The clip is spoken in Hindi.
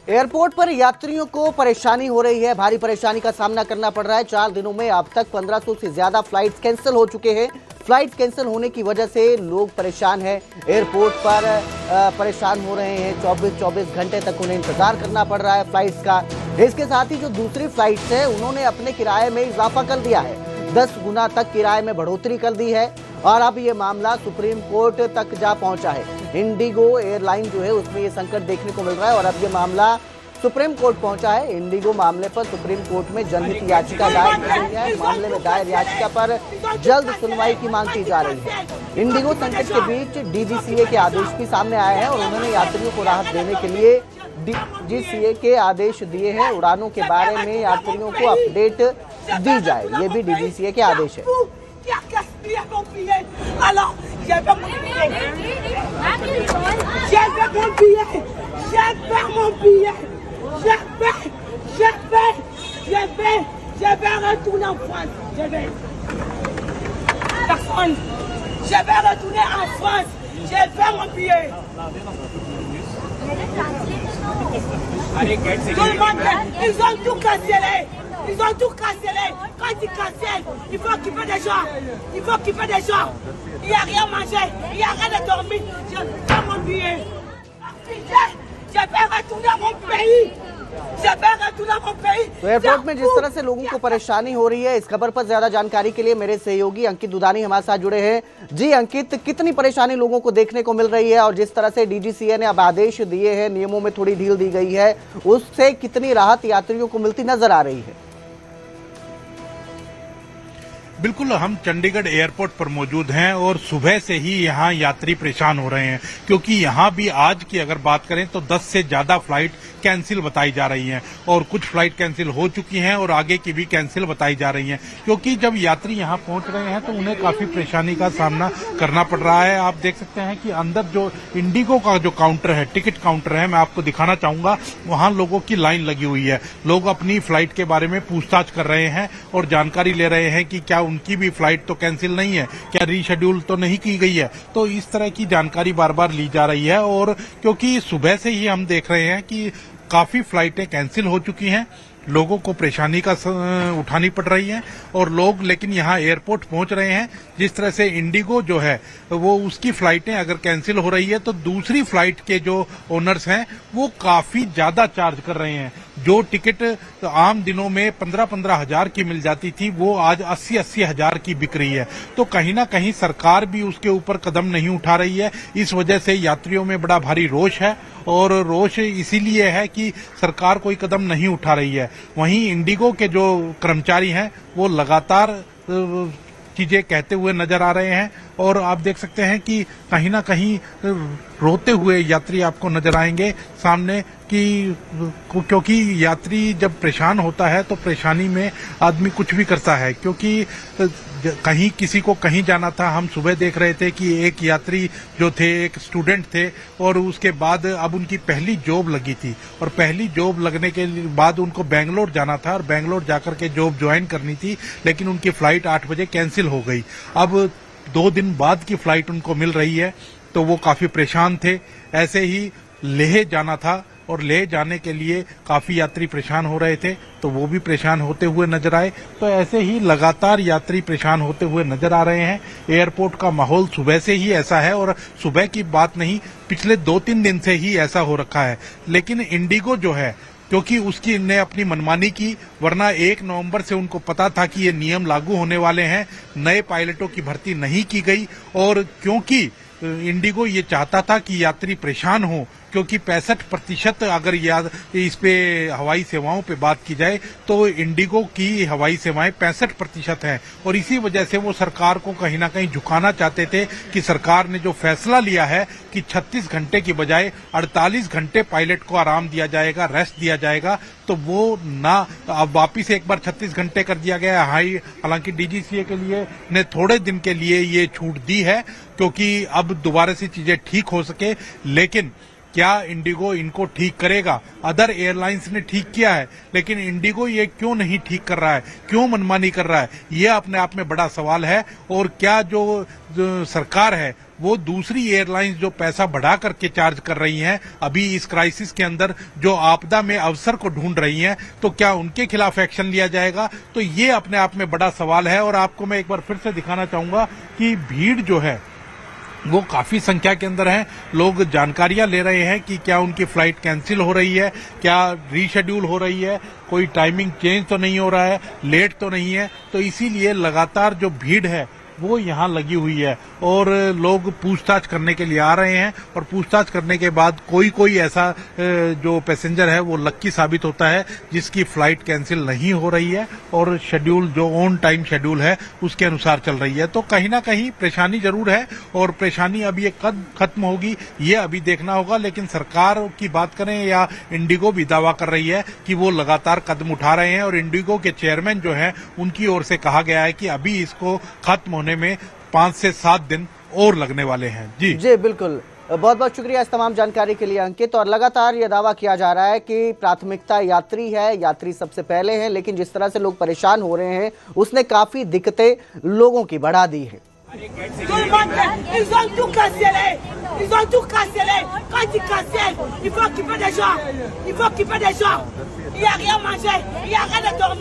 एयरपोर्ट पर यात्रियों को परेशानी हो रही है, भारी परेशानी का सामना करना पड़ रहा है। 4 दिनों में अब तक 1500 से ज्यादा फ्लाइट कैंसिल हो चुके हैं। फ्लाइट कैंसिल होने की वजह से लोग परेशान हैं, एयरपोर्ट पर परेशान हो रहे हैं। 24 घंटे तक उन्हें इंतजार करना पड़ रहा है फ्लाइट्स का। इसके साथ ही जो दूसरी फ्लाइट्स है उन्होंने अपने किराए में इजाफा कर दिया है, 10 गुना तक किराए में बढ़ोतरी कर दी है और अब ये मामला सुप्रीम कोर्ट तक जा पहुंचा है। इंडिगो एयरलाइन जो है उसमें ये संकट देखने को मिल रहा है और अब ये मामला सुप्रीम कोर्ट पहुंचा है। इंडिगो मामले पर सुप्रीम कोर्ट में जनहित याचिका दायर की गई है। मामले में दायर याचिका पर जल्द सुनवाई की मांग की जा रही है। इंडिगो संकट के बीच डीजीसीए के आदेश भी सामने आए हैं और उन्होंने यात्रियों को राहत देने के लिए डीजीसीए के आदेश दिए हैं। उड़ानों के बारे में यात्रियों को अपडेट दी जाए, ये भी डीजीसीए के आदेश है। Je vais retourner en France. Je vais. Personne. Je vais retourner en France. Je vais mon billet. Tout le monde, ils ont tout cancellé. Ils ont tout cancellé. Quand ils cancellent, il faut occuper des gens. Il faut occuper des gens. Il n'y a rien à manger. Il n'y a rien à dormir. Je vais mon billet. Je vais retourner à mon pays. तो एयरपोर्ट में जिस तरह से लोगों को परेशानी हो रही है, इस खबर पर ज्यादा जानकारी के लिए मेरे सहयोगी अंकित दुदानी हमारे साथ जुड़े हैं। जी अंकित, कितनी परेशानी लोगों को देखने को मिल रही है और जिस तरह से डीजीसीए ने अब आदेश दिए हैं, नियमों में थोड़ी ढील दी गई है, उससे कितनी राहत यात्रियों को मिलती नजर आ रही है? बिल्कुल, हम चंडीगढ़ एयरपोर्ट पर मौजूद हैं और सुबह से ही यहाँ यात्री परेशान हो रहे हैं क्योंकि यहाँ भी आज की अगर बात करें तो 10 से ज्यादा फ्लाइट कैंसिल बताई जा रही हैं और कुछ फ्लाइट कैंसिल हो चुकी हैं और आगे की भी कैंसिल बताई जा रही हैं क्योंकि जब यात्री यहाँ पहुंच रहे हैं तो उन्हें काफी परेशानी का सामना करना पड़ रहा है। आप देख सकते हैं कि अंदर जो इंडिगो का जो काउंटर है, टिकट काउंटर है, मैं आपको दिखाना चाहूंगा, वहां लोगों की लाइन लगी हुई है। लोग अपनी फ्लाइट के बारे में पूछताछ कर रहे हैं और जानकारी ले रहे हैं कि क्या उनकी भी फ्लाइट तो कैंसिल नहीं है, क्या रीशेड्यूल तो नहीं की गई है। तो इस तरह की जानकारी बार बार ली जा रही है और क्योंकि सुबह से ही हम देख रहे हैं कि काफी फ्लाइटें कैंसिल हो चुकी हैं, लोगों को परेशानी का उठानी पड़ रही है और लोग लेकिन यहाँ एयरपोर्ट पहुंच रहे हैं। जिस तरह से इंडिगो जो है वो उसकी फ्लाइटें अगर कैंसिल हो रही है तो दूसरी फ्लाइट के जो ओनर्स हैं वो काफी ज्यादा चार्ज कर रहे हैं। जो टिकट आम दिनों में 15-15 हजार की मिल जाती थी वो आज 80-80 हजार की बिक रही है। तो कहीं ना कहीं सरकार भी उसके ऊपर कदम नहीं उठा रही है। इस वजह से यात्रियों में बड़ा भारी रोष है और रोष इसीलिए है कि सरकार कोई कदम नहीं उठा रही है। वहीं इंडिगो के जो कर्मचारी हैं वो लगातार चीजें कहते हुए नजर आ रहे हैं और आप देख सकते हैं कि कहीं ना कहीं रोते हुए यात्री आपको नजर आएंगे सामने कि क्योंकि यात्री जब परेशान होता है तो परेशानी में आदमी कुछ भी करता है। क्योंकि कहीं किसी को कहीं जाना था, हम सुबह देख रहे थे कि एक यात्री जो थे, एक स्टूडेंट थे और उसके बाद अब उनकी पहली जॉब लगी थी और पहली जॉब लगने के बाद उनको बेंगलोर जाना था और बेंगलोर जाकर के जॉब ज्वाइन करनी थी, लेकिन उनकी फ्लाइट 8 बजे कैंसिल हो गई। अब 2 दिन बाद की फ्लाइट उनको मिल रही है तो वो काफी परेशान थे। ऐसे ही लेह जाना था और लेह जाने के लिए काफी यात्री परेशान हो रहे थे तो वो भी परेशान होते हुए नजर आए। तो ऐसे ही लगातार यात्री परेशान होते हुए नजर आ रहे हैं। एयरपोर्ट का माहौल सुबह से ही ऐसा है और सुबह की बात नहीं, पिछले 2-3 दिन से ही ऐसा हो रखा है। लेकिन इंडिगो जो है क्योंकि उसकी ने अपनी मनमानी की, वरना 1 नवंबर से उनको पता था कि ये नियम लागू होने वाले हैं, नए पायलटों की भर्ती नहीं की गई और क्योंकि इंडिगो ये चाहता था कि यात्री परेशान हो क्योंकि 65% अगर इस पे हवाई सेवाओं पे बात की जाए तो इंडिगो की हवाई सेवाएं 65% हैं और इसी वजह से वो सरकार को कहीं ना कहीं झुकाना चाहते थे कि सरकार ने जो फैसला लिया है कि 36 घंटे की बजाय 48 घंटे पायलट को आराम दिया जाएगा, रेस्ट दिया जाएगा, तो वो ना अब वापिस एक बार 36 घंटे कर दिया गया है। हालांकि डीजीसीए के लिए ने थोड़े दिन के लिए ये छूट दी है क्योंकि अब दोबारा से चीजें ठीक हो सके, लेकिन क्या इंडिगो इनको ठीक करेगा? अदर एयरलाइंस ने ठीक किया है, लेकिन इंडिगो ये क्यों नहीं ठीक कर रहा है, क्यों मनमानी कर रहा है? ये अपने आप में बड़ा सवाल है। और क्या जो सरकार है वो दूसरी एयरलाइंस जो पैसा बढ़ा करके चार्ज कर रही हैं, अभी इस क्राइसिस के अंदर जो आपदा में अवसर को ढूंढ रही हैं, तो क्या उनके खिलाफ एक्शन लिया जाएगा? तो ये अपने आप में बड़ा सवाल है। और आपको मैं एक बार फिर से दिखाना चाहूंगा कि भीड़ जो है वो काफी संख्या के अंदर है। लोग जानकारियां ले रहे हैं कि क्या उनकी फ्लाइट कैंसिल हो रही है, क्या रीशेड्यूल हो रही है, कोई टाइमिंग चेंज तो नहीं हो रहा है, लेट तो नहीं है। तो इसीलिए लगातार जो भीड़ है वो यहाँ लगी हुई है और लोग पूछताछ करने के लिए आ रहे हैं। और पूछताछ करने के बाद कोई ऐसा जो पैसेंजर है वो लक्की साबित होता है जिसकी फ्लाइट कैंसिल नहीं हो रही है और शेड्यूल जो ऑन टाइम शेड्यूल है उसके अनुसार चल रही है। तो कहीं ना कहीं परेशानी जरूर है और परेशानी अब ये कब खत्म होगी ये अभी देखना होगा। लेकिन सरकार की बात करें या इंडिगो भी दावा कर रही है कि वो लगातार कदम उठा रहे हैं। और इंडिगो के चेयरमैन जो है उनकी ओर से कहा गया है कि अभी इसको खत्म होने में 5 से 7 दिन और लगने वाले हैं। जी बिल्कुल, बहुत बहुत शुक्रिया इस तमाम जानकारी के लिए अंकित। और लगातार ये दावा किया जा रहा है कि प्राथमिकता यात्री है, यात्री सबसे पहले हैं, लेकिन जिस तरह से लोग परेशान हो रहे हैं उसने काफी दिक्कतें लोगों की बढ़ा दी है। Ils ont tout cancellé. Ils ont tout cancellé. Quand ils cancellent, il faut occuper des gens. Il faut occuper des gens. Il n'y a rien à manger. Il n'y a rien à dormir.